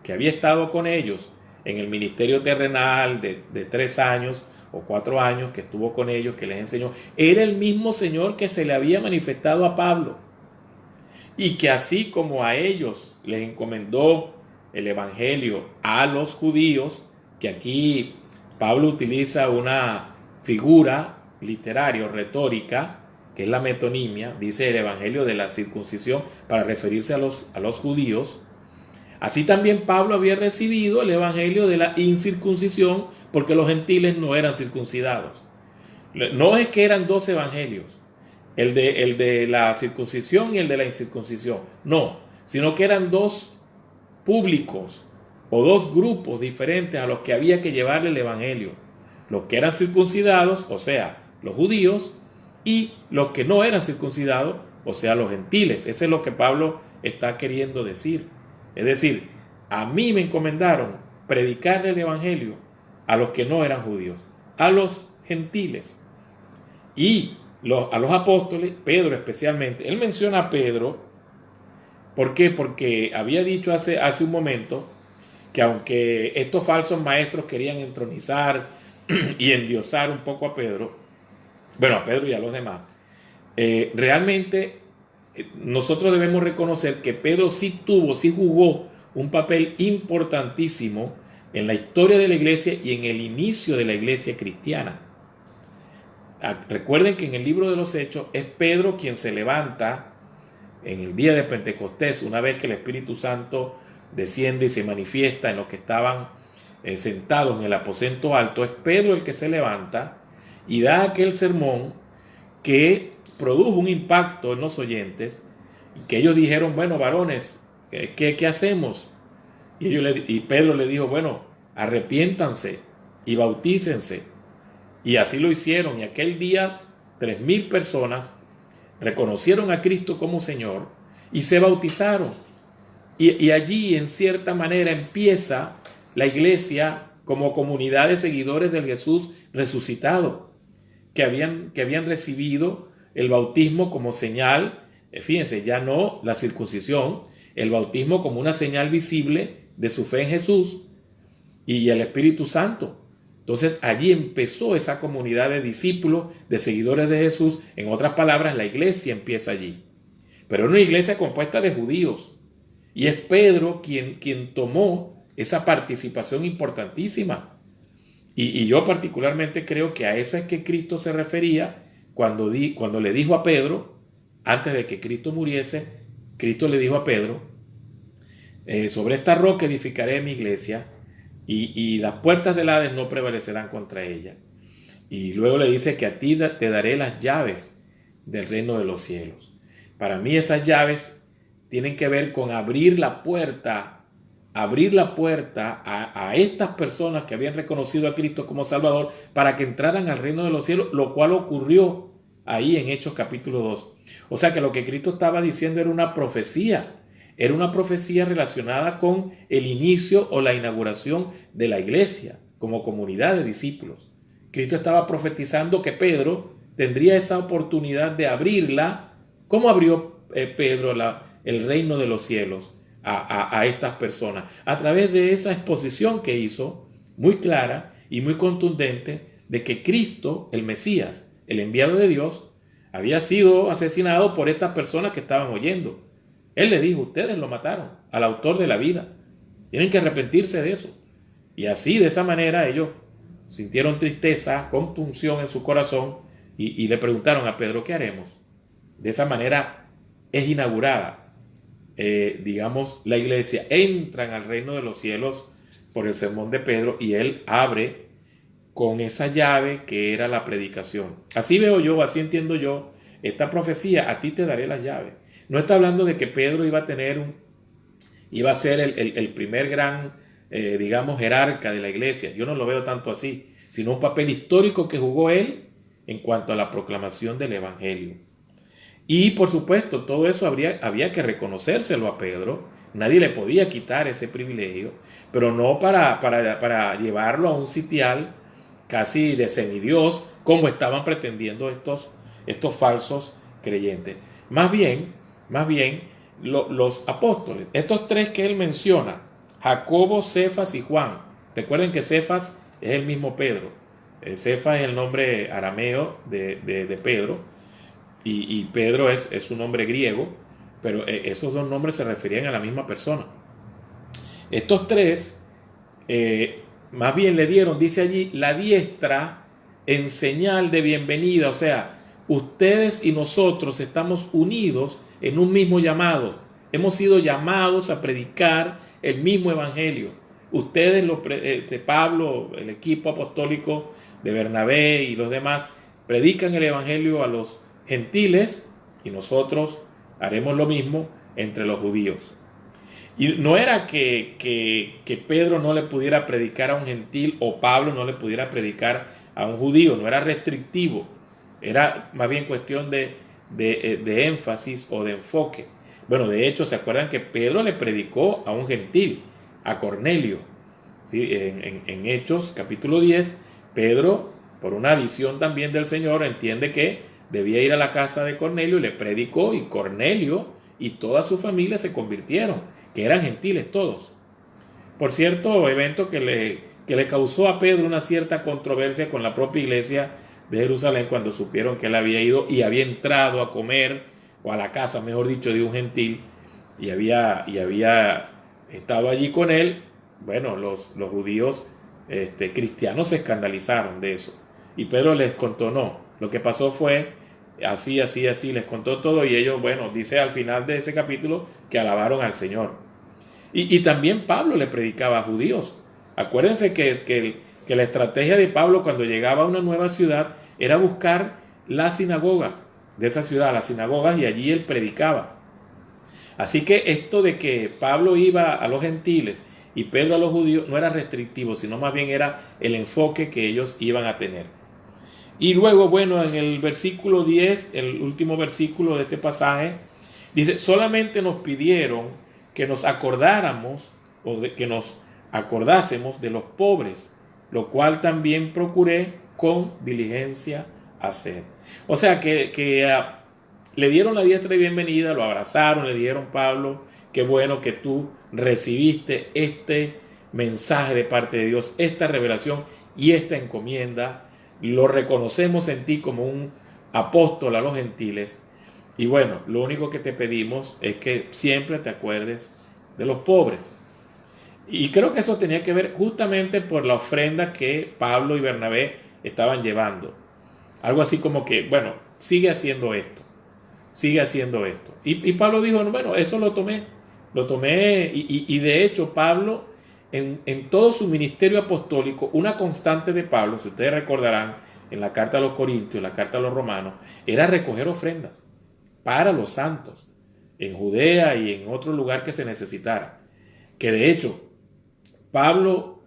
Speaker 1: que había estado con ellos en el ministerio terrenal de 3 años o 4 años, que estuvo con ellos, que les enseñó, era el mismo Señor que se le había manifestado a Pablo. Y que así como a ellos les encomendó el evangelio a los judíos, que aquí Pablo utiliza una figura literaria o retórica, que es la metonimia, dice el evangelio de la circuncisión para referirse a los judíos. Así también Pablo había recibido el evangelio de la incircuncisión porque los gentiles no eran circuncidados. No es que eran 2 evangelios, el de la circuncisión y el de la incircuncisión, no, sino que eran 2 públicos o 2 grupos diferentes a los que había que llevarle el evangelio. Los que eran circuncidados, o sea, los judíos, y los que no eran circuncidados, o sea, los gentiles. Eso es lo que Pablo está queriendo decir. Es decir, a mí me encomendaron predicarle el evangelio a los que no eran judíos, a los gentiles. Y a los apóstoles, Pedro especialmente. Él menciona a Pedro, ¿por qué? Porque había dicho hace un momento que aunque estos falsos maestros querían entronizar y endiosar un poco a Pedro, bueno, a Pedro y a los demás, realmente nosotros debemos reconocer que Pedro sí jugó un papel importantísimo en la historia de la iglesia y en el inicio de la iglesia cristiana. Recuerden que en el libro de los Hechos es Pedro quien se levanta en el día de Pentecostés, una vez que el Espíritu Santo desciende y se manifiesta en los que estaban sentados en el aposento alto. Es Pedro el que se levanta y da aquel sermón que produjo un impacto en los oyentes, y que ellos dijeron, bueno, varones, ¿qué hacemos? Y Pedro le dijo, bueno, arrepiéntanse y bautícense. Y así lo hicieron, y aquel día 3,000 personas reconocieron a Cristo como Señor y se bautizaron. Y allí, en cierta manera, empieza la iglesia como comunidad de seguidores del Jesús resucitado, que habían recibido el bautismo como señal, fíjense, ya no la circuncisión, el bautismo como una señal visible de su fe en Jesús y el Espíritu Santo. Entonces allí empezó esa comunidad de discípulos, de seguidores de Jesús. En otras palabras, la iglesia empieza allí. Pero es una iglesia compuesta de judíos. Y es Pedro quien tomó esa participación importantísima. Y yo particularmente creo que a eso es que Cristo se refería cuando le dijo a Pedro, antes de que Cristo muriese, Cristo le dijo a Pedro, sobre esta roca edificaré mi iglesia, y las puertas del Hades no prevalecerán contra ella. Y luego le dice que a ti te daré las llaves del reino de los cielos. Para mí esas llaves tienen que ver con abrir la puerta a estas personas que habían reconocido a Cristo como Salvador para que entraran al reino de los cielos, lo cual ocurrió ahí en Hechos capítulo 2. O sea que lo que Cristo estaba diciendo era una profecía. Era una profecía relacionada con el inicio o la inauguración de la iglesia como comunidad de discípulos. Cristo estaba profetizando que Pedro tendría esa oportunidad de abrirla, como abrió Pedro el reino de los cielos a estas personas, a través de esa exposición que hizo, muy clara y muy contundente, de que Cristo, el Mesías, el enviado de Dios, había sido asesinado por estas personas que estaban oyendo. Él le dijo: ustedes lo mataron al autor de la vida, tienen que arrepentirse de eso. Y así, de esa manera, ellos sintieron tristeza, compunción en su corazón y le preguntaron a Pedro: ¿qué haremos? De esa manera es inaugurada, digamos, la iglesia. Entran al reino de los cielos por el sermón de Pedro y él abre con esa llave que era la predicación. Así veo yo, así entiendo yo esta profecía: a ti te daré las llaves. No está hablando de que Pedro iba a ser el primer gran, digamos, jerarca de la iglesia. Yo no lo veo tanto así, sino un papel histórico que jugó él en cuanto a la proclamación del evangelio. Y por supuesto, todo eso había que reconocérselo a Pedro. Nadie le podía quitar ese privilegio, pero no para llevarlo a un sitial casi de semidios, como estaban pretendiendo estos falsos creyentes. Más bien, los apóstoles, estos tres que él menciona, Jacobo, Cefas y Juan. Recuerden que Cefas es el mismo Pedro. Cefas es el nombre arameo de Pedro, y Pedro es su nombre griego, pero esos dos nombres se referían a la misma persona. Estos tres, más bien le dieron, dice allí, la diestra en señal de bienvenida. O sea, ustedes y nosotros estamos unidos en un mismo llamado. Hemos sido llamados a predicar el mismo evangelio. Ustedes, Pablo, el equipo apostólico de Bernabé y los demás, predican el evangelio a los gentiles, y nosotros haremos lo mismo entre los judíos. Y no era que Pedro no le pudiera predicar a un gentil o Pablo no le pudiera predicar a un judío, no era restrictivo, era más bien cuestión de énfasis o de enfoque. Bueno, de hecho, ¿se acuerdan que Pedro le predicó a un gentil, a Cornelio? ¿Sí? En Hechos capítulo 10, Pedro, por una visión también del Señor, entiende que debía ir a la casa de Cornelio y le predicó, y Cornelio y toda su familia se convirtieron, que eran gentiles todos. Por cierto, evento que le causó a Pedro una cierta controversia con la propia iglesia de Jerusalén cuando supieron que él había ido y había entrado a comer, o a la casa, mejor dicho, de un gentil, y había estado allí con él. Bueno, los judíos cristianos se escandalizaron de eso. Y Pedro les contó: no, lo que pasó fue así, les contó todo, y ellos, bueno, dice al final de ese capítulo que alabaron al Señor. Y también Pablo le predicaba a judíos. Acuérdense que la estrategia de Pablo cuando llegaba a una nueva ciudad era buscar la sinagoga de esa ciudad, las sinagogas, y allí él predicaba. Así que esto de que Pablo iba a los gentiles y Pedro a los judíos no era restrictivo, sino más bien era el enfoque que ellos iban a tener. Y luego, bueno, en el versículo 10, el último versículo de este pasaje, dice: solamente nos pidieron que nos acordáramos, que nos acordásemos de los pobres, lo cual también procuré con diligencia hacer. O sea que le dieron la diestra de bienvenida, lo abrazaron, le dijeron: Pablo, qué bueno que tú recibiste este mensaje de parte de Dios, esta revelación y esta encomienda. Lo reconocemos en ti como un apóstol a los gentiles. Y bueno, lo único que te pedimos es que siempre te acuerdes de los pobres. Y creo que eso tenía que ver justamente por la ofrenda que Pablo y Bernabé estaban llevando. Algo así como que, bueno, sigue haciendo esto. Y Pablo dijo: no, bueno, eso lo tomé. Y de hecho Pablo, en todo su ministerio apostólico, una constante de Pablo, si ustedes recordarán, en la carta a los Corintios, en la carta a los Romanos, era recoger ofrendas para los santos, en Judea y en otro lugar que se necesitara. Que de hecho, Pablo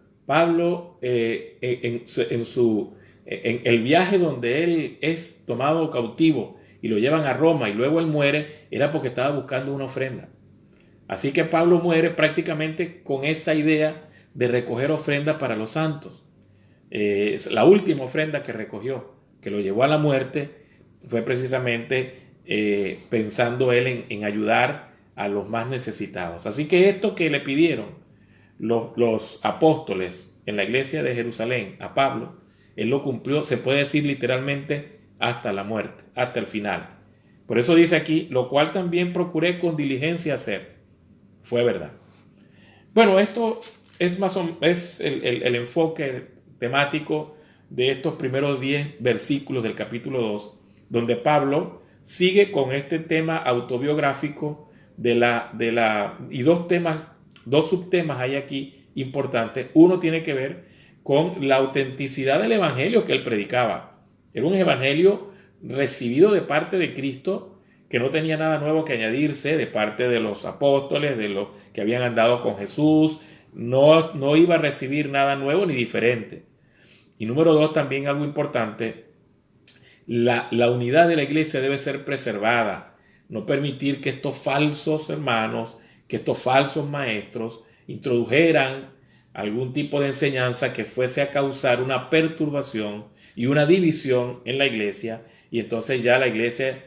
Speaker 1: en el viaje donde él es tomado cautivo y lo llevan a Roma y luego él muere, era porque estaba buscando una ofrenda. Así que Pablo muere prácticamente con esa idea de recoger ofrenda para los santos. La última ofrenda que recogió, que lo llevó a la muerte, fue precisamente pensando él en ayudar a los más necesitados. Así que esto que le pidieron los apóstoles en la iglesia de Jerusalén a Pablo, él lo cumplió, se puede decir literalmente, hasta la muerte, hasta el final. Por eso dice aquí, lo cual también procuré con diligencia hacer. Fue verdad. Bueno, esto es el enfoque temático de estos primeros 10 versículos del capítulo 2, donde Pablo sigue con este tema autobiográfico y dos subtemas hay aquí importantes. Uno tiene que ver con la autenticidad del evangelio que él predicaba. Era un evangelio recibido de parte de Cristo, que no tenía nada nuevo que añadirse de parte de los apóstoles, de los que habían andado con Jesús. No iba a recibir nada nuevo ni diferente. Y número 2, también algo importante, la unidad de la iglesia debe ser preservada. No permitir que estos falsos hermanos, que estos falsos maestros introdujeran algún tipo de enseñanza que fuese a causar una perturbación y una división en la iglesia, y entonces ya la iglesia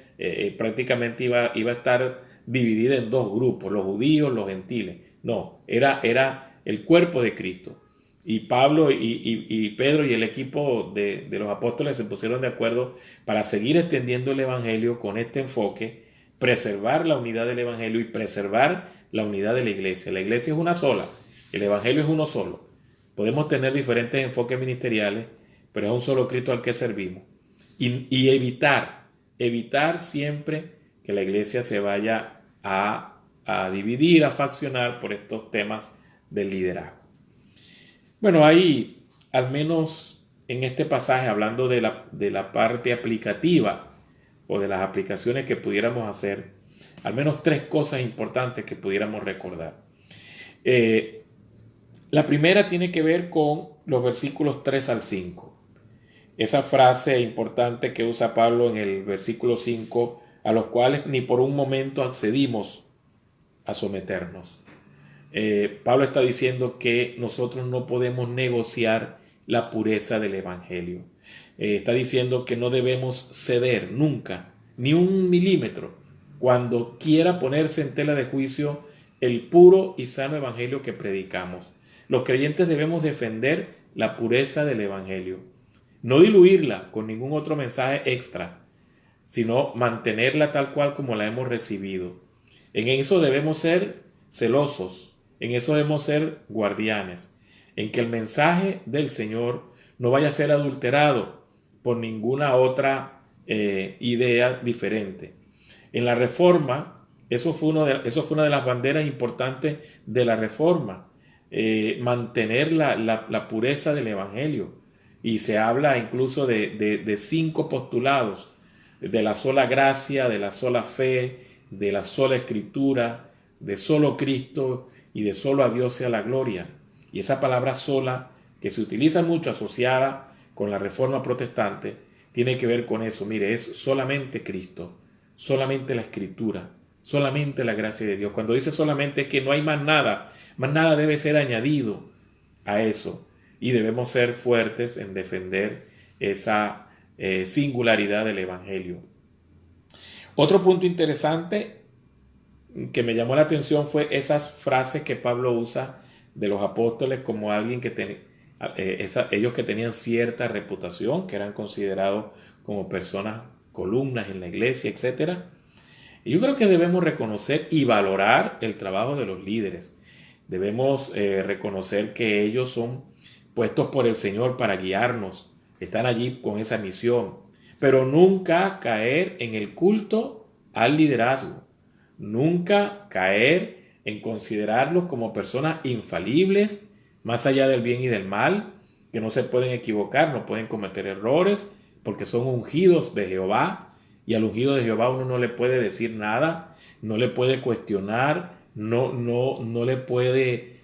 Speaker 1: prácticamente iba a estar dividida en dos grupos, los judíos, los gentiles. No, era el cuerpo de Cristo. Y Pablo y Pedro y el equipo de los apóstoles se pusieron de acuerdo para seguir extendiendo el evangelio con este enfoque, preservar la unidad del evangelio y preservar la unidad de la iglesia. La iglesia es una sola, el evangelio es uno solo. Podemos tener diferentes enfoques ministeriales, pero es un solo Cristo al que servimos. Y evitar siempre que la iglesia se vaya a dividir, a faccionar por estos temas del liderazgo. Bueno, hay, al menos en este pasaje, hablando de la parte aplicativa o de las aplicaciones que pudiéramos hacer, al menos 3 cosas importantes que pudiéramos recordar. La primera tiene que ver con los versículos 3 al 5. Esa frase importante que usa Pablo en el versículo 5, a los cuales ni por un momento accedimos a someternos. Pablo está diciendo que nosotros no podemos negociar la pureza del evangelio. Está diciendo que no debemos ceder nunca, ni un milímetro, cuando quiera ponerse en tela de juicio el puro y sano evangelio que predicamos. Los creyentes debemos defender la pureza del evangelio, no diluirla con ningún otro mensaje extra, sino mantenerla tal cual como la hemos recibido. En eso debemos ser celosos, en eso debemos ser guardianes, en que el mensaje del Señor no vaya a ser adulterado por ninguna otra idea diferente. En la Reforma, eso fue una de las banderas importantes de la Reforma, mantener la pureza del Evangelio. Y se habla incluso de 5 postulados, de la sola gracia, de la sola fe, de la sola escritura, de solo Cristo y de solo a Dios sea la gloria. Y esa palabra sola, que se utiliza mucho asociada con la Reforma protestante, tiene que ver con eso. Mire, es solamente Cristo, solamente la escritura, solamente la gracia de Dios. Cuando dice solamente es que no hay más nada debe ser añadido a eso. Y debemos ser fuertes en defender esa singularidad del Evangelio. Otro punto interesante que me llamó la atención fue esas frases que Pablo usa de los apóstoles como alguien que ellos que tenían cierta reputación, que eran considerados como personas columnas en la iglesia, etc. Y yo creo que debemos reconocer y valorar el trabajo de los líderes. Debemos reconocer que ellos son puestos por el Señor para guiarnos, están allí con esa misión, pero nunca caer en el culto al liderazgo, nunca caer en considerarlos como personas infalibles, más allá del bien y del mal, que no se pueden equivocar, no pueden cometer errores, porque son ungidos de Jehová, y al ungido de Jehová uno no le puede decir nada, no le puede cuestionar, no le puede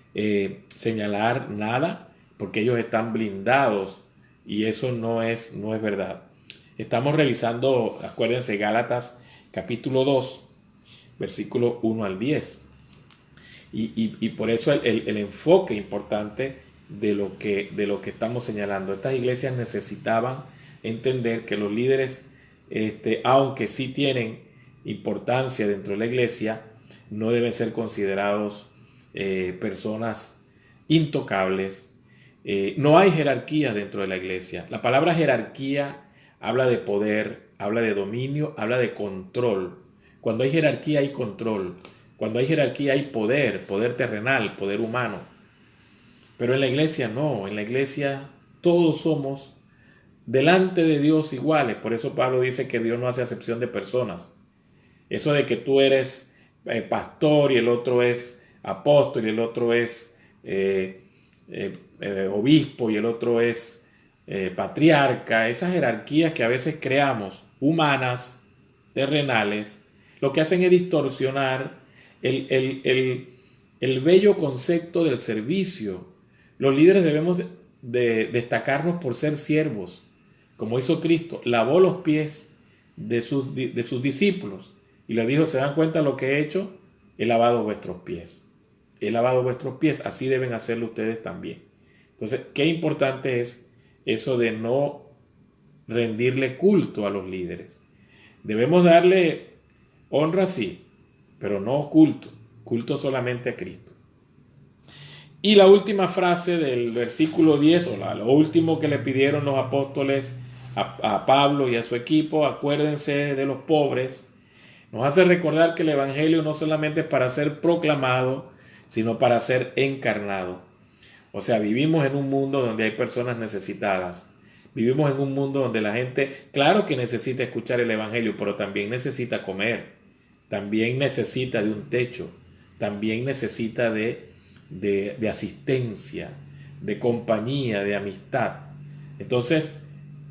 Speaker 1: señalar nada, porque ellos están blindados y eso no es verdad. Estamos revisando, acuérdense, Gálatas capítulo 2, versículo 1 al 10. Y por eso el enfoque importante de lo que estamos señalando. Estas iglesias necesitaban entender que los líderes, aunque sí tienen importancia dentro de la iglesia, no deben ser considerados personas intocables. No hay jerarquía dentro de la iglesia. La palabra jerarquía habla de poder, habla de dominio, habla de control. Cuando hay jerarquía hay control. Cuando hay jerarquía hay poder, poder terrenal, poder humano. Pero en la iglesia no, en la iglesia todos somos delante de Dios iguales. Por eso Pablo dice que Dios no hace acepción de personas. Eso de que tú eres pastor y el otro es apóstol y el otro es obispo y el otro es patriarca, esas jerarquías que a veces creamos, humanas, terrenales, lo que hacen es distorsionar el bello concepto del servicio. Los líderes debemos de destacarnos por ser siervos, como hizo Cristo, lavó los pies de sus discípulos y les dijo, ¿se dan cuenta lo que he hecho? He lavado vuestros pies. He lavado vuestros pies, así deben hacerlo ustedes también. Entonces, qué importante es eso de no rendirle culto a los líderes. Debemos darle honra, sí, pero no culto. Culto solamente a Cristo. Y la última frase del versículo 10, lo último que le pidieron los apóstoles a Pablo y a su equipo, acuérdense de los pobres, nos hace recordar que el evangelio no solamente es para ser proclamado, sino para ser encarnado. O sea, vivimos en un mundo donde hay personas necesitadas. Vivimos en un mundo donde la gente, claro que necesita escuchar el evangelio, pero también necesita comer. También necesita de un techo. También necesita de asistencia, de compañía, de amistad. Entonces,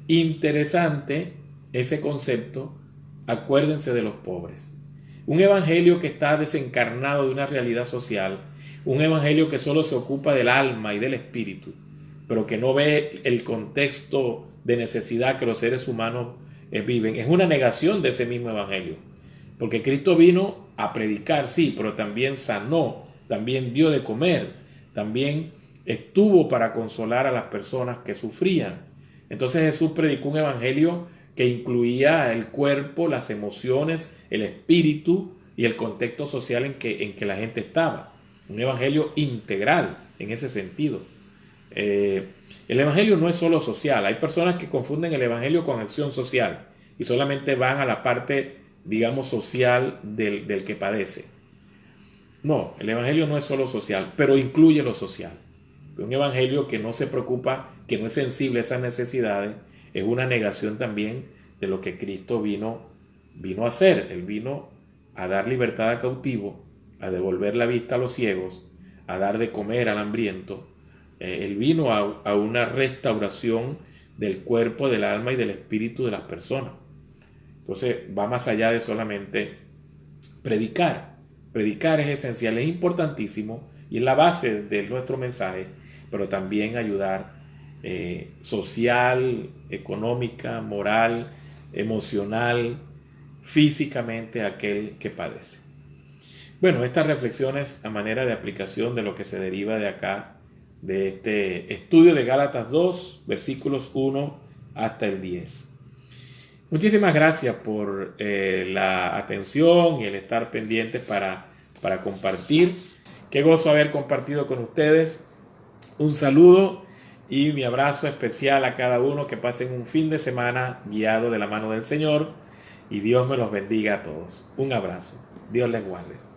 Speaker 1: interesante ese concepto. Acuérdense de los pobres. Un evangelio que está desencarnado de una realidad social, un evangelio que solo se ocupa del alma y del espíritu, pero que no ve el contexto de necesidad que los seres humanos viven, es una negación de ese mismo evangelio. Porque Cristo vino a predicar, sí, pero también sanó, también dio de comer, también estuvo para consolar a las personas que sufrían. Entonces Jesús predicó un evangelio que incluía el cuerpo, las emociones, el espíritu y el contexto social en que la gente estaba. Un evangelio integral en ese sentido. El evangelio no es solo social. Hay personas que confunden el evangelio con acción social y solamente van a la parte, digamos, social del que padece. No, el evangelio no es solo social, pero incluye lo social. Un evangelio que no se preocupa, que no es sensible a esas necesidades, es una negación también de lo que Cristo vino a hacer. Él vino a dar libertad al cautivo, a devolver la vista a los ciegos, a dar de comer al hambriento. Él vino a una restauración del cuerpo, del alma y del espíritu de las personas. Entonces va más allá de solamente predicar. Predicar es esencial, es importantísimo y es la base de nuestro mensaje, pero también ayudar social, económica, moral, emocional, físicamente a aquel que padece. Bueno, estas reflexiones a manera de aplicación de lo que se deriva de acá, de este estudio de Gálatas 2, versículos 1 hasta el 10. Muchísimas gracias por la atención y el estar pendientes para compartir. Qué gozo haber compartido con ustedes. Un saludo y mi abrazo especial a cada uno. Que pasen un fin de semana guiado de la mano del Señor y Dios me los bendiga a todos. Un abrazo. Dios les guarde.